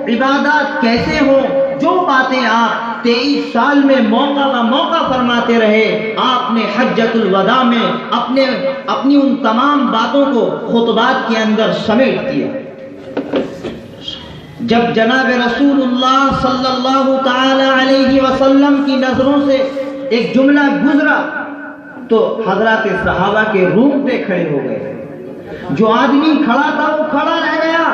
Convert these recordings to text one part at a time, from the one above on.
عبادات کیسے ہوں، جو باتیں آپ 23 سال میں موقع کا موقع فرماتے رہے، آپ نے حجۃ الوداع میں اپنی ان تمام باتوں کو خطبات کے اندر سمیٹ دیا۔ جب جناب رسول اللہ صلی اللہ تعالی علیہ وسلم کی نظروں سے ایک جملہ گزرا تو حضرات صحابہ کے رونگٹے کھڑے ہو گئے۔ جو آدمی کھڑا تھا وہ کھڑا رہ گیا،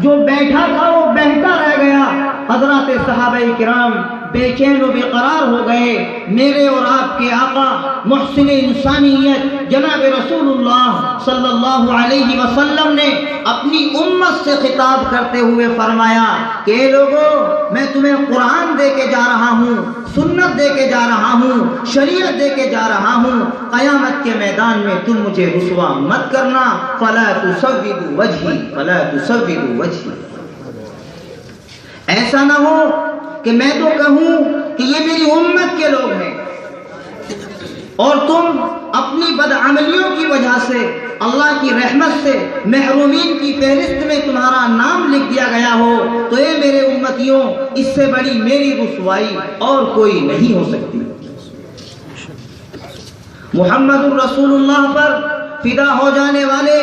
جو بیٹھا تھا وہ بیٹھا رہ گیا۔ حضرات صحابہ کرام بے چین و بے قرار ہو گئے۔ میرے اور آپ کے آقا محسن انسانیت جناب رسول اللہ صلی اللہ علیہ وسلم نے اپنی امت سے خطاب کرتے ہوئے فرمایا کہ اے لوگوں، میں تمہیں قرآن دے کے جا رہا ہوں، سنت دے کے جا رہا ہوں، شریعت دے کے جا رہا ہوں۔ قیامت کے میدان میں تم مجھے رسوا مت کرنا۔ فلا تسودوا وجہی فلا تسودوا وجہی، ایسا نہ ہو کہ میں تو کہوں کہ یہ میری امت کے لوگ ہیں اور تم اپنی بدعملیوں کی وجہ سے اللہ کی رحمت سے محرومین کی فہرست میں تمہارا نام لکھ دیا گیا ہو، تو اے میرے امتیوں، اس سے بڑی میری رسوائی اور کوئی نہیں ہو سکتی۔ محمد الرسول اللہ پر فدا ہو جانے والے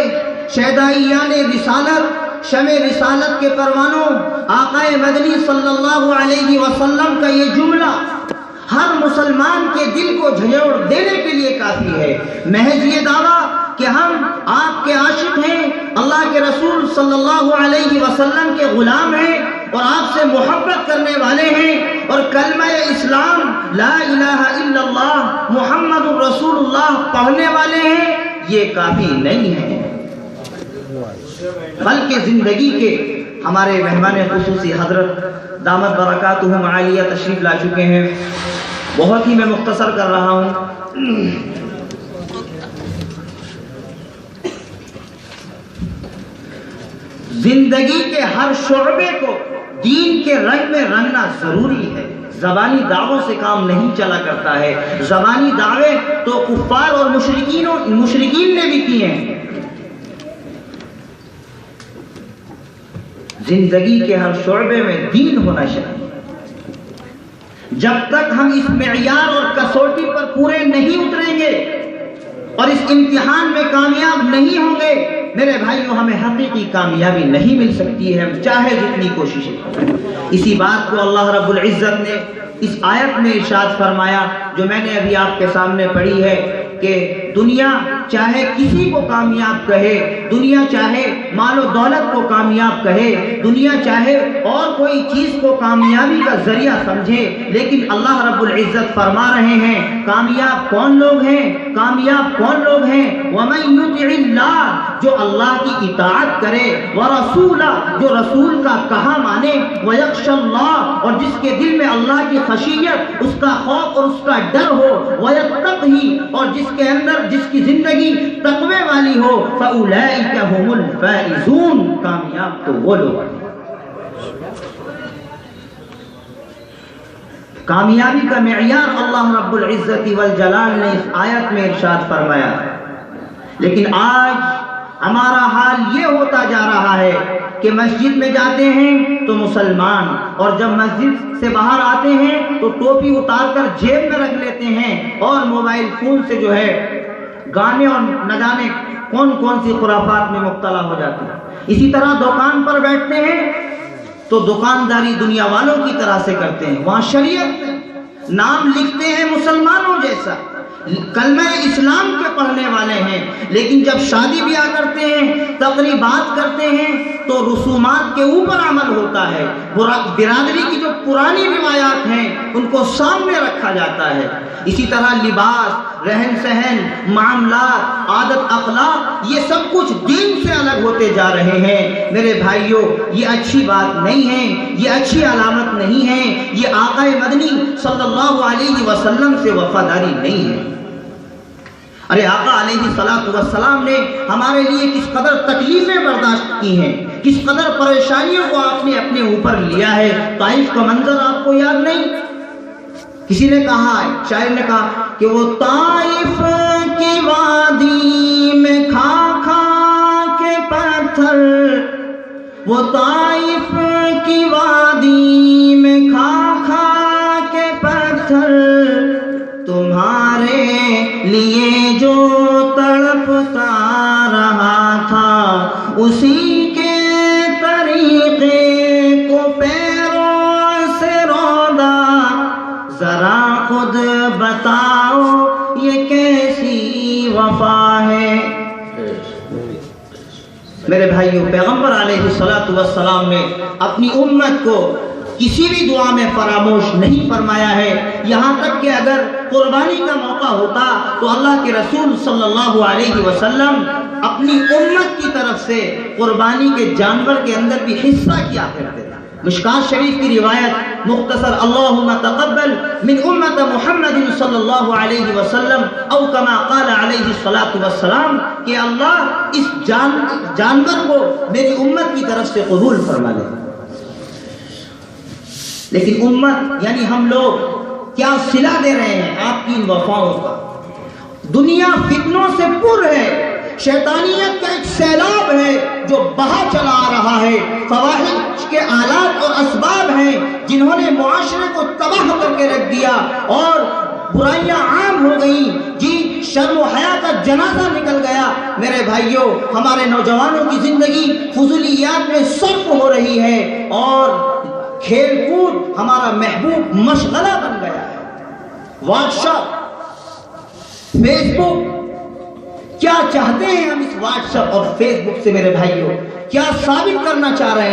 شہدائیان رسالت، شمع رسالت کے پروانوں آقا مدنی صلی اللہ علیہ وسلم کا یہ جملہ ہر مسلمان کے دل کو جھنجھوڑ دینے کے لیے کافی ہے۔ محض یہ دعویٰ کہ ہم آپ کے عاشق ہیں، اللہ کے رسول صلی اللہ علیہ وسلم کے غلام ہیں اور آپ سے محبت کرنے والے ہیں اور کلمہ اسلام لا الہ الا اللہ محمد الرسول اللہ پڑھنے والے ہیں، یہ کافی نہیں ہے، بلکہ زندگی کے ہمارے مہمان خصوصی حضرت دامت برکاتہم عالیہ تشریف لا چکے ہیں۔ بہت ہی میں مختصر کر رہا ہوں۔ زندگی کے ہر شعبے کو دین کے رنگ میں رنگنا ضروری ہے۔ زبانی دعووں سے کام نہیں چلا کرتا ہے۔ زبانی دعوے تو کفار اور مشرکین نے بھی کیے ہیں۔ زندگی کے ہر شعبے میں دین ہونا چاہیے۔ جب تک ہم اس معیار اور کسوٹی پر پورے نہیں اتریں گے اور اس امتحان میں کامیاب نہیں ہوں گے، میرے بھائیوں، ہمیں حقیقی کامیابی نہیں مل سکتی ہے، ہم چاہے جتنی کوششیں کریں۔ اسی بات کو اللہ رب العزت نے اس آیت میں ارشاد فرمایا جو میں نے ابھی آپ کے سامنے پڑھی ہے کہ دنیا چاہے کسی کو کامیاب کہے، دنیا چاہے مال و دولت کو کامیاب کہے، دنیا چاہے اور کوئی چیز کو کامیابی کا ذریعہ سمجھے، لیکن اللہ رب العزت فرما رہے ہیں کامیاب کون لوگ ہیں، کامیاب کون لوگ ہیں؟ وَمَن يُطِعِ اللَّهَ، جو اللہ کی اطاعت کرے، وَرَسُولَهُ، جو رسول کا کہا مانے، وَيَخْشَى اللَّهَ، اور جس کے دل میں اللہ کی خشیت، اس کا خوف اور اس کا ڈر ہو، وَيَتَّقْهِ، اور جس کے اندر جس کی زندگی تقوی والی ہو، فَأُولَئِكَ هُمُ الْفَائِزُونَ، کامیاب تو وہ لوگ ہیں۔ کامیابی کا معیار اللہ رب العزت والجلال نے اس آیت میں ارشاد فرمایا، لیکن آج ہمارا حال یہ ہوتا جا رہا ہے کہ مسجد میں جاتے ہیں تو مسلمان، اور جب مسجد سے باہر آتے ہیں تو ٹوپی اتار کر جیب میں رکھ لیتے ہیں اور موبائل فون سے جو ہے گانے اور نہ جانے کون کون سی خرافات میں مبتلا ہو جاتے ہیں۔ اسی طرح دکان پر بیٹھتے ہیں تو دکانداری دنیا والوں کی طرح سے کرتے ہیں، وہاں شریعت نام لکھتے ہیں مسلمانوں جیسا، کلمہ اسلام کے پڑھنے والے ہیں، لیکن جب شادی بیاہ کرتے ہیں، تقریبات کرتے ہیں تو رسومات کے اوپر عمل ہوتا ہے، برادری کی جو پرانی روایات ہیں ان کو سامنے رکھا جاتا ہے۔ اسی طرح لباس، رہن سہن، معاملات، عادت اخلاق، یہ سب کچھ دین سے الگ ہوتے جا رہے ہیں۔ میرے بھائیوں، یہ اچھی بات نہیں ہے، یہ اچھی علامت نہیں ہے، یہ آقا مدنی صلی اللہ علیہ وسلم سے وفاداری نہیں ہے۔ ارے آقا علیہ الصلوۃ والسلام نے ہمارے لیے کس قدر تکلیفیں برداشت کی ہیں، کس قدر پریشانیوں کو آپ نے اپنے اوپر لیا ہے۔ طائف کا منظر آپ کو یاد نہیں؟ کسی نے کہا، شاعر نے کہا کہ وہ طائف کی وادی میں کھا کھا کے پتھر، وہ طائف کی میرے بھائیوں، پیغمبر علیہ الصلوۃ والسلام نے اپنی امت کو کسی بھی دعا میں فراموش نہیں فرمایا ہے، یہاں تک کہ اگر قربانی کا موقع ہوتا تو اللہ کے رسول صلی اللہ علیہ وسلم اپنی امت کی طرف سے قربانی کے جانور کے اندر بھی حصہ کیا کرتے تھے۔ مشکات شریف کی روایت مختصر، اللہم تقبل من امت محمد صلی اللہ علیہ وسلم او کما قال علیہ الصلوۃ والسلام، کہ اللہ اس جانور کو میری امت کی طرف سے قبول فرما لے۔ لیکن امت یعنی ہم لوگ کیا صلہ دے رہے ہیں آپ کی ان وفاؤں کا؟ دنیا فتنوں سے پر ہے، شیطانیت کا ایک سیلاب ہے جو بہا چلا آ رہا ہے، فواحش کے آلات اور اسباب ہیں جنہوں نے معاشرے کو تباہ کر کے رکھ دیا اور برائیاں عام ہو گئیں، جی شرم و حیا کا جنازہ نکل گیا۔ میرے بھائیوں، ہمارے نوجوانوں کی زندگی فضولیات میں صرف ہو رہی ہے اور کھیل کود ہمارا محبوب مشغلہ بن گیا ہے۔ واٹس ایپ، فیس بک، کیا چاہتے ہیں ہم اس واٹس ایپ اور فیس بک سے میرے بھائیوں؟ کیا ثابت کرنا چاہ رہے ہیں؟